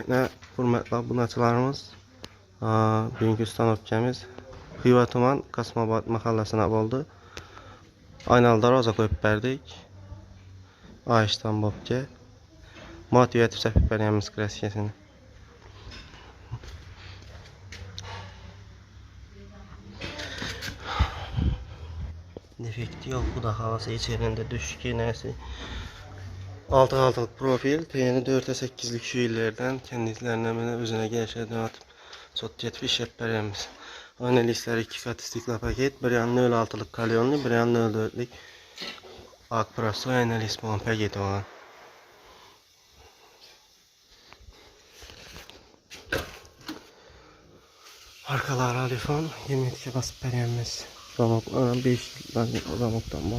Ne hürmetli abunachilarimiz, bugünkü stanovkamiz Xiva tuman Kosmobod mahallasına oldu. Aynalı darvoza qo'yib berdik. Ayishdan bo'pti. Motivativ sapib beramiz kraskasini. Defekti yok, bu da havası içerisinde düşük iğnesi. 6'lık profil, teyini 4'e 8'lik şu illerden kendilerine özüne gelişlerden atıp sot yetmiş yaparımız. Analizler 2 kat istikla paket, bir yanlı 6'lık kalyonlu, bir yanlı 4'lük Akpraso analiz bu paket olan. Arkalar alifon, 22 basıp veriyemiz. Zamok, 5 zamoktan bu.